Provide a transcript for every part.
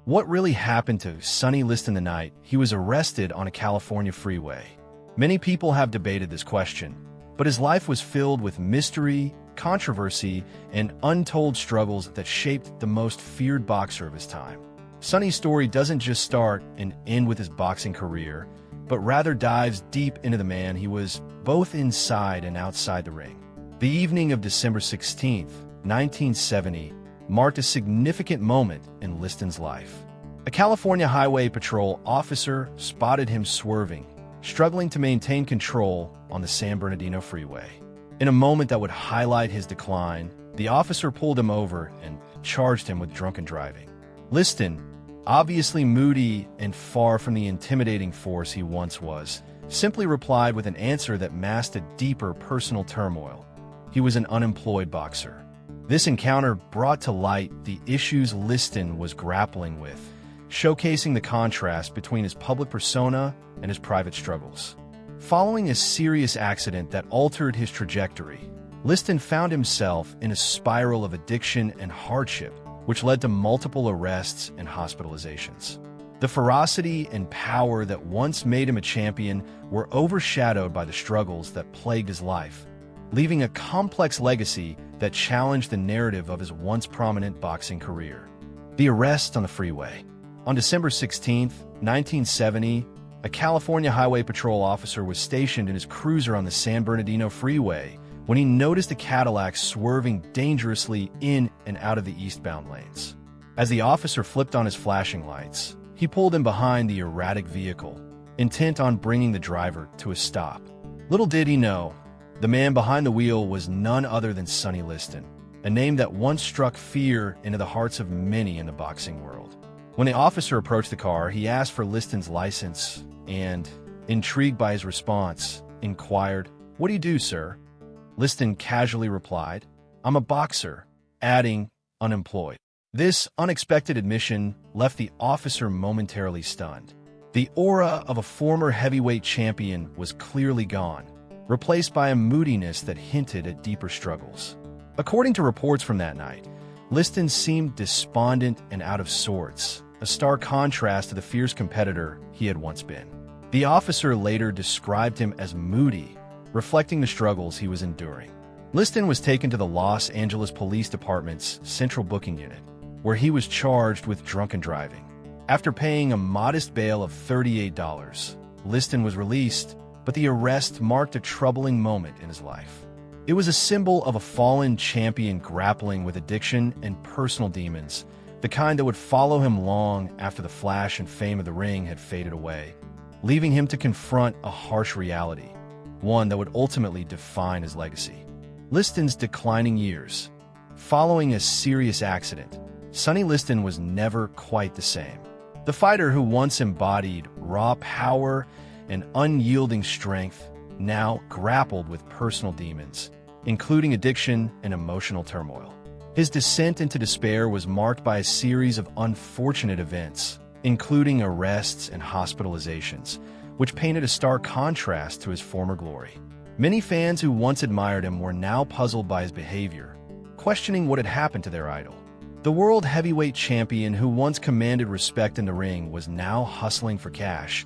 What really happened to Sonny Liston the night he was arrested on a California freeway? Many people have debated this question, but his life was filled with mystery, controversy, and untold struggles that shaped the most feared boxer of his time. Sonny's story doesn't just start and end with his boxing career, but rather dives deep into the man he was, both inside and outside the ring. The evening of December 16, 1970, marked a significant moment in Liston's life. A California Highway Patrol officer spotted him swerving, struggling to maintain control on the San Bernardino freeway. In a moment that would highlight his decline, the officer pulled him over and charged him with drunken driving. Liston, obviously moody and far from the intimidating force he once was, simply replied with an answer that masked a deeper personal turmoil. He was an unemployed boxer. This encounter brought to light the issues Liston was grappling with, showcasing the contrast between his public persona and his private struggles. Following a serious accident that altered his trajectory, Liston found himself in a spiral of addiction and hardship, which led to multiple arrests and hospitalizations. The ferocity and power that once made him a champion were overshadowed by the struggles that plagued his life, leaving a complex legacy that challenged the narrative of his once prominent boxing career. The arrest on the freeway. On December 16, 1970, a California Highway Patrol officer was stationed in his cruiser on the San Bernardino freeway when he noticed a Cadillac swerving dangerously in and out of the eastbound lanes. As the officer flipped on his flashing lights, he pulled in behind the erratic vehicle, intent on bringing the driver to a stop. Little did he know, the man behind the wheel was none other than Sonny Liston, a name that once struck fear into the hearts of many in the boxing world. When the officer approached the car, he asked for Liston's license and, intrigued by his response, inquired, "What do you do, sir?" Liston casually replied, "I'm a boxer," adding, "unemployed." This unexpected admission left the officer momentarily stunned. The aura of a former heavyweight champion was clearly gone, replaced by a moodiness that hinted at deeper struggles. According to reports from that night, Liston seemed despondent and out of sorts, a stark contrast to the fierce competitor he had once been. The officer later described him as moody, reflecting the struggles he was enduring. Liston was taken to the Los Angeles Police Department's Central Booking Unit, where he was charged with drunken driving. After paying a modest bail of $38, Liston was released, but the arrest marked a troubling moment in his life. It was a symbol of a fallen champion grappling with addiction and personal demons, the kind that would follow him long after the flash and fame of the ring had faded away, leaving him to confront a harsh reality, one that would ultimately define his legacy. Liston's declining years. Following a serious accident, Sonny Liston was never quite the same. The fighter who once embodied raw power and unyielding strength now grappled with personal demons, including addiction and emotional turmoil. His descent into despair was marked by a series of unfortunate events, including arrests and hospitalizations, which painted a stark contrast to his former glory. Many fans who once admired him were now puzzled by his behavior, questioning what had happened to their idol. The world heavyweight champion who once commanded respect in the ring was now hustling for cash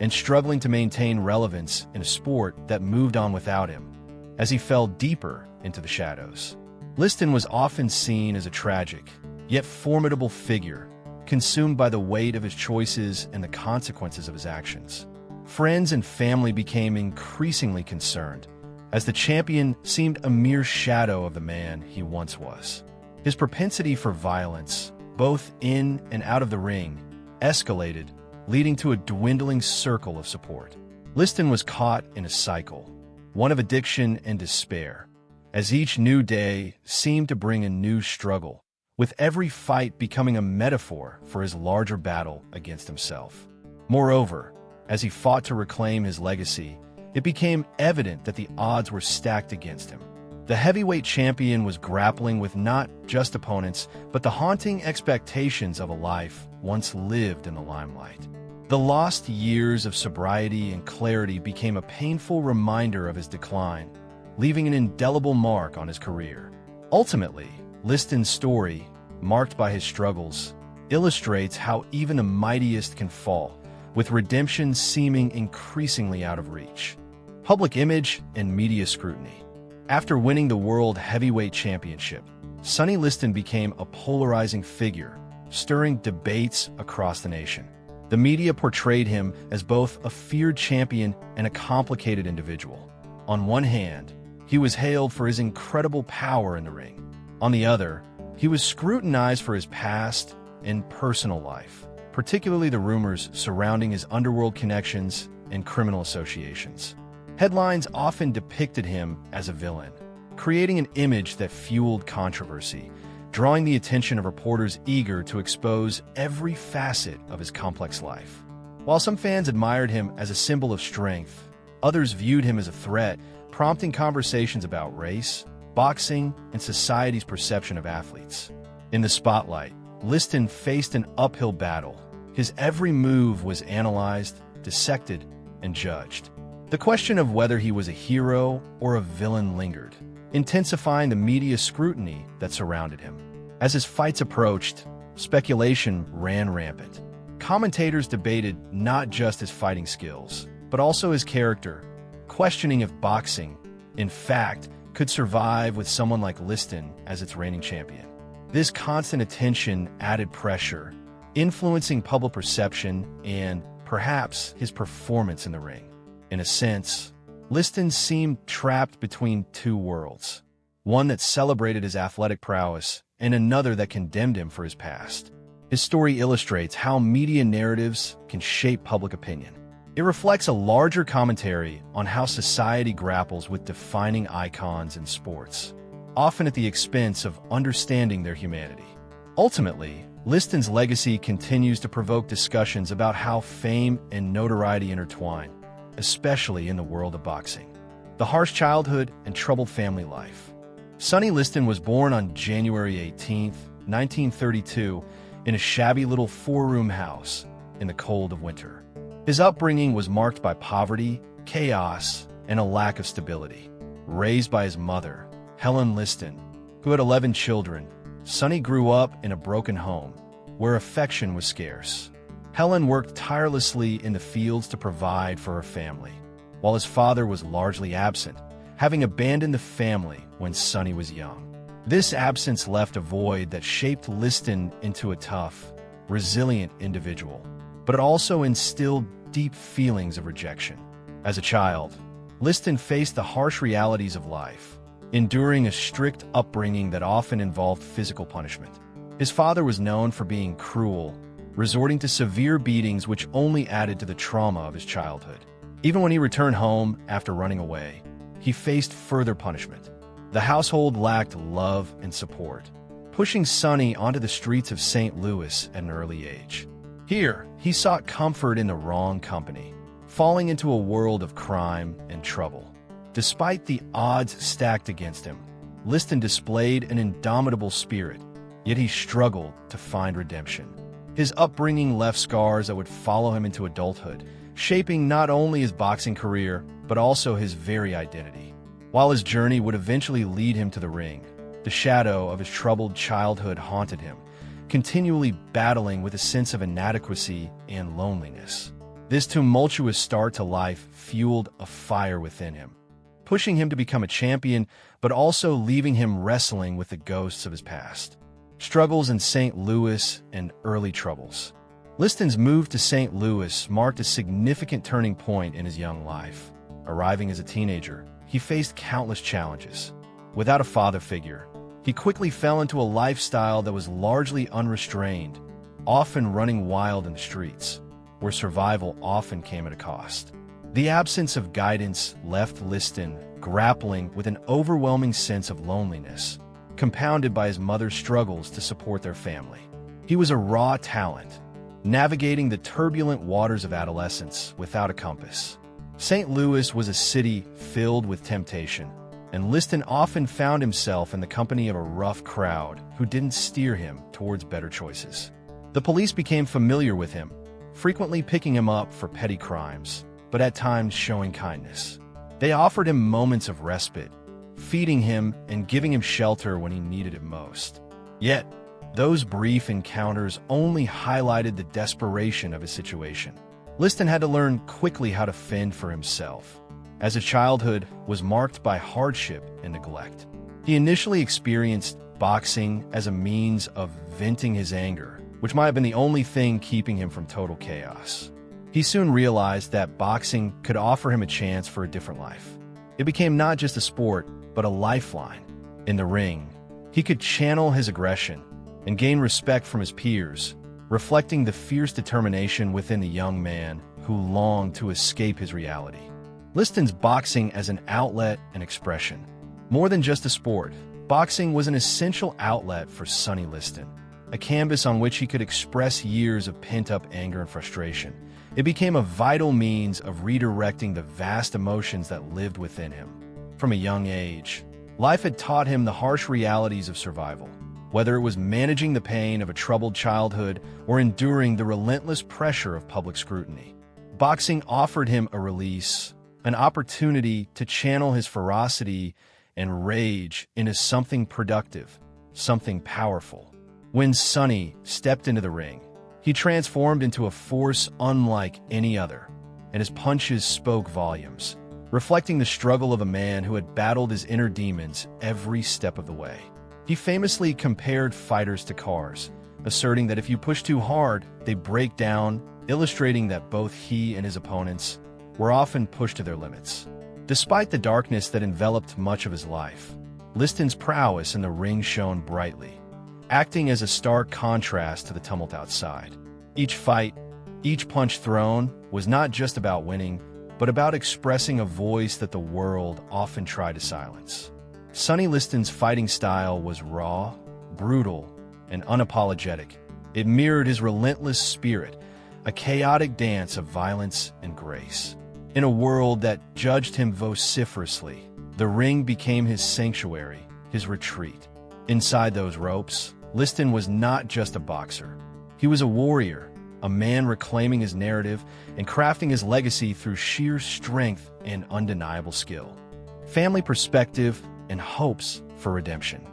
and struggling to maintain relevance in a sport that moved on without him, as he fell deeper into the shadows. Liston was often seen as a tragic, yet formidable figure, consumed by the weight of his choices and the consequences of his actions. Friends and family became increasingly concerned, as the champion seemed a mere shadow of the man he once was. His propensity for violence, both in and out of the ring, escalated, leading to a dwindling circle of support. Liston was caught in a cycle, one of addiction and despair, as each new day seemed to bring a new struggle, with every fight becoming a metaphor for his larger battle against himself. Moreover, as he fought to reclaim his legacy, it became evident that the odds were stacked against him. The heavyweight champion was grappling with not just opponents, but the haunting expectations of a life once lived in the limelight. The lost years of sobriety and clarity became a painful reminder of his decline, leaving an indelible mark on his career. Ultimately, Liston's story, marked by his struggles, illustrates how even the mightiest can fall, with redemption seeming increasingly out of reach. Public image and media scrutiny. After winning the World Heavyweight Championship, Sonny Liston became a polarizing figure, stirring debates across the nation. The media portrayed him as both a feared champion and a complicated individual. On one hand, he was hailed for his incredible power in the ring. On the other, he was scrutinized for his past and personal life, particularly the rumors surrounding his underworld connections and criminal associations. Headlines often depicted him as a villain, creating an image that fueled controversy, drawing the attention of reporters eager to expose every facet of his complex life. While some fans admired him as a symbol of strength, others viewed him as a threat, prompting conversations about race, boxing, and society's perception of athletes. In the spotlight, Liston faced an uphill battle. His every move was analyzed, dissected, and judged. The question of whether he was a hero or a villain lingered, intensifying the media scrutiny that surrounded him. As his fights approached, speculation ran rampant. Commentators debated not just his fighting skills, but also his character, questioning if boxing, in fact, could survive with someone like Liston as its reigning champion. This constant attention added pressure, influencing public perception and, perhaps, his performance in the ring. In a sense, Liston seemed trapped between two worlds, one that celebrated his athletic prowess and another that condemned him for his past. His story illustrates how media narratives can shape public opinion. It reflects a larger commentary on how society grapples with defining icons in sports, often at the expense of understanding their humanity. Ultimately, Liston's legacy continues to provoke discussions about how fame and notoriety intertwine, especially in the world of boxing. The harsh childhood and troubled family life. Sonny Liston was born on January 18, 1932, in a shabby little four-room house in the cold of winter. His upbringing was marked by poverty, chaos, and a lack of stability. Raised by his mother, Helen Liston, who had 11 children, Sonny grew up in a broken home where affection was scarce. Helen worked tirelessly in the fields to provide for her family, while his father was largely absent, having abandoned the family when Sonny was young. This absence left a void that shaped Liston into a tough, resilient individual, but it also instilled deep feelings of rejection. As a child, Liston faced the harsh realities of life, enduring a strict upbringing that often involved physical punishment. His father was known for being cruel, resorting to severe beatings which only added to the trauma of his childhood. Even when he returned home after running away, he faced further punishment. The household lacked love and support, pushing Sonny onto the streets of St. Louis at an early age. Here, he sought comfort in the wrong company, falling into a world of crime and trouble. Despite the odds stacked against him, Liston displayed an indomitable spirit, yet he struggled to find redemption. His upbringing left scars that would follow him into adulthood, shaping not only his boxing career, but also his very identity. While his journey would eventually lead him to the ring, the shadow of his troubled childhood haunted him, continually battling with a sense of inadequacy and loneliness. This tumultuous start to life fueled a fire within him, pushing him to become a champion, but also leaving him wrestling with the ghosts of his past. Struggles in St. Louis and early troubles. Liston's move to St. Louis marked a significant turning point in his young life. Arriving as a teenager, he faced countless challenges. Without a father figure, he quickly fell into a lifestyle that was largely unrestrained, often running wild in the streets, where survival often came at a cost. The absence of guidance left Liston grappling with an overwhelming sense of loneliness, compounded by his mother's struggles to support their family. He was a raw talent, navigating the turbulent waters of adolescence without a compass. St. Louis was a city filled with temptation, and Liston often found himself in the company of a rough crowd who didn't steer him towards better choices. The police became familiar with him, frequently picking him up for petty crimes, but at times showing kindness. They offered him moments of respite, feeding him and giving him shelter when he needed it most. Yet, those brief encounters only highlighted the desperation of his situation. Liston had to learn quickly how to fend for himself, as his childhood was marked by hardship and neglect. He initially experienced boxing as a means of venting his anger, which might have been the only thing keeping him from total chaos. He soon realized that boxing could offer him a chance for a different life. It became not just a sport, but a lifeline. In the ring, he could channel his aggression and gain respect from his peers, reflecting the fierce determination within the young man who longed to escape his reality. Liston's boxing as an outlet and expression. More than just a sport, boxing was an essential outlet for Sonny Liston, a canvas on which he could express years of pent-up anger and frustration. It became a vital means of redirecting the vast emotions that lived within him. From a young age, life had taught him the harsh realities of survival, whether it was managing the pain of a troubled childhood or enduring the relentless pressure of public scrutiny. Boxing offered him a release, an opportunity to channel his ferocity and rage into something productive, something powerful. When Sonny stepped into the ring, he transformed into a force unlike any other, and his punches spoke volumes, reflecting the struggle of a man who had battled his inner demons every step of the way. He famously compared fighters to cars, asserting that if you push too hard, they break down, illustrating that both he and his opponents were often pushed to their limits. Despite the darkness that enveloped much of his life, Liston's prowess in the ring shone brightly, acting as a stark contrast to the tumult outside. Each fight, each punch thrown, was not just about winning, but about expressing a voice that the world often tried to silence. Sonny Liston's fighting style was raw, brutal, and unapologetic. It mirrored his relentless spirit, a chaotic dance of violence and grace. In a world that judged him vociferously, the ring became his sanctuary, his retreat. Inside those ropes, Liston was not just a boxer. He was a warrior, a man reclaiming his narrative and crafting his legacy through sheer strength and undeniable skill. Family perspective and hopes for redemption.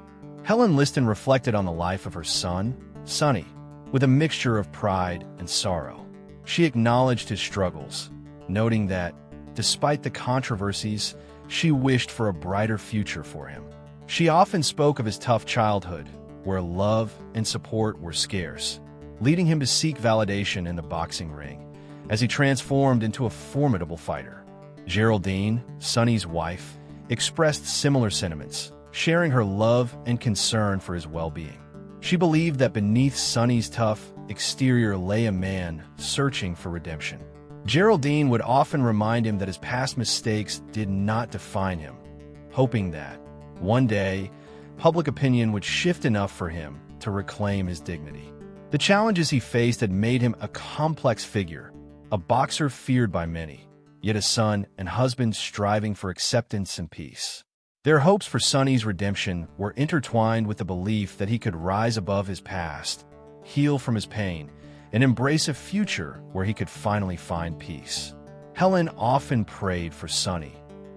Helen Liston reflected on the life of her son, Sonny, with a mixture of pride and sorrow. She acknowledged his struggles, noting that, despite the controversies, she wished for a brighter future for him. She often spoke of his tough childhood, where love and support were scarce, leading him to seek validation in the boxing ring as he transformed into a formidable fighter. Geraldine, Sonny's wife, expressed similar sentiments, sharing her love and concern for his well-being. She believed that beneath Sonny's tough exterior lay a man searching for redemption. Geraldine would often remind him that his past mistakes did not define him, hoping that, one day, public opinion would shift enough for him to reclaim his dignity. The challenges he faced had made him a complex figure, a boxer feared by many, yet a son and husband striving for acceptance and peace. Their hopes for Sonny's redemption were intertwined with the belief that he could rise above his past, heal from his pain, and embrace a future where he could finally find peace. Helen often prayed for Sonny,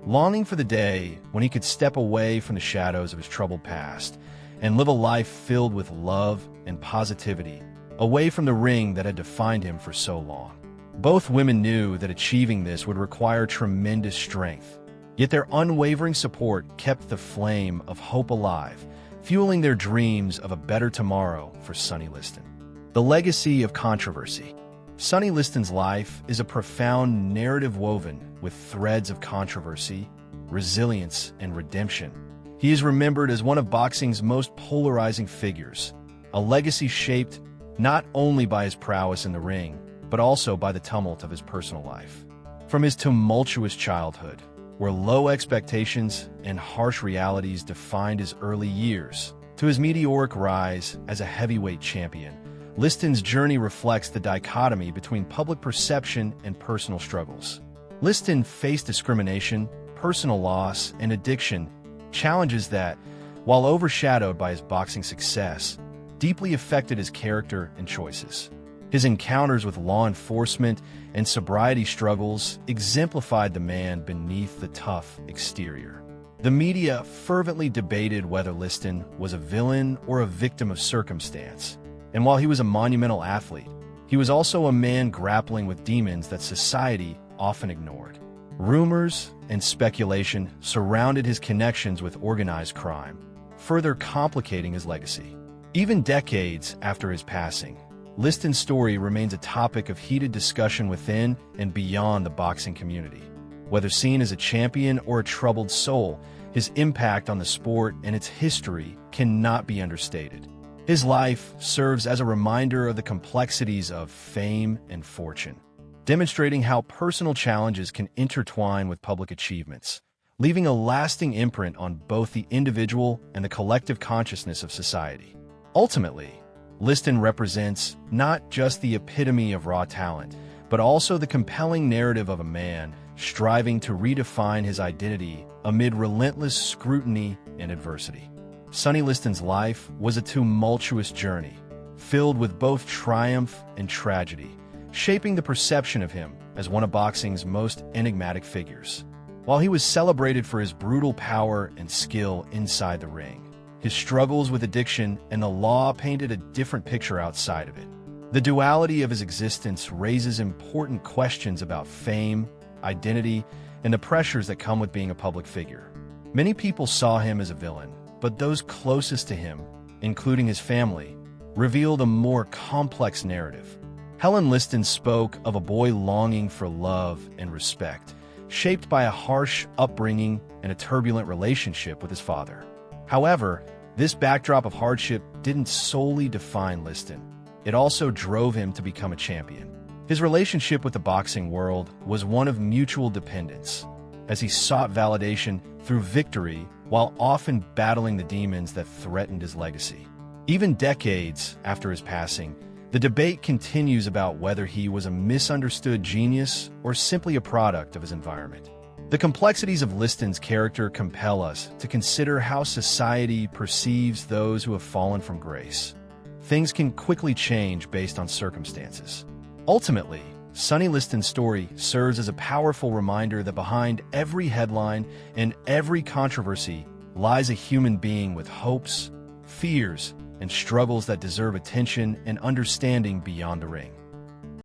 longing for the day when he could step away from the shadows of his troubled past and live a life filled with love and positivity, away from the ring that had defined him for so long. Both women knew that achieving this would require tremendous strength, yet their unwavering support kept the flame of hope alive, fueling their dreams of a better tomorrow for Sonny Liston. The legacy of controversy. Sonny Liston's life is a profound narrative woven with threads of controversy, resilience, and redemption. He is remembered as one of boxing's most polarizing figures, a legacy shaped not only by his prowess in the ring, but also by the tumult of his personal life. From his tumultuous childhood, where low expectations and harsh realities defined his early years, to his meteoric rise as a heavyweight champion, Liston's journey reflects the dichotomy between public perception and personal struggles. Liston faced discrimination, personal loss, and addiction, challenges that, while overshadowed by his boxing success, deeply affected his character and choices. His encounters with law enforcement and sobriety struggles exemplified the man beneath the tough exterior. The media fervently debated whether Liston was a villain or a victim of circumstance. And while he was a monumental athlete, he was also a man grappling with demons that society often ignored. Rumors and speculation surrounded his connections with organized crime, further complicating his legacy. Even decades after his passing, Liston's story remains a topic of heated discussion within and beyond the boxing community. Whether seen as a champion or a troubled soul, his impact on the sport and its history cannot be understated. His life serves as a reminder of the complexities of fame and fortune, demonstrating how personal challenges can intertwine with public achievements, leaving a lasting imprint on both the individual and the collective consciousness of society. Ultimately, Liston represents not just the epitome of raw talent, but also the compelling narrative of a man striving to redefine his identity amid relentless scrutiny and adversity. Sonny Liston's life was a tumultuous journey, filled with both triumph and tragedy, shaping the perception of him as one of boxing's most enigmatic figures. While he was celebrated for his brutal power and skill inside the ring, his struggles with addiction and the law painted a different picture outside of it. The duality of his existence raises important questions about fame, identity, and the pressures that come with being a public figure. Many people saw him as a villain, but those closest to him, including his family, revealed a more complex narrative. Helen Liston spoke of a boy longing for love and respect, shaped by a harsh upbringing and a turbulent relationship with his father. However, this backdrop of hardship didn't solely define Liston. It also drove him to become a champion. His relationship with the boxing world was one of mutual dependence, as he sought validation through victory while often battling the demons that threatened his legacy. Even decades after his passing, the debate continues about whether he was a misunderstood genius or simply a product of his environment. The complexities of Liston's character compel us to consider how society perceives those who have fallen from grace. Things can quickly change based on circumstances. Ultimately, Sonny Liston's story serves as a powerful reminder that behind every headline and every controversy lies a human being with hopes, fears, and struggles that deserve attention and understanding beyond the ring.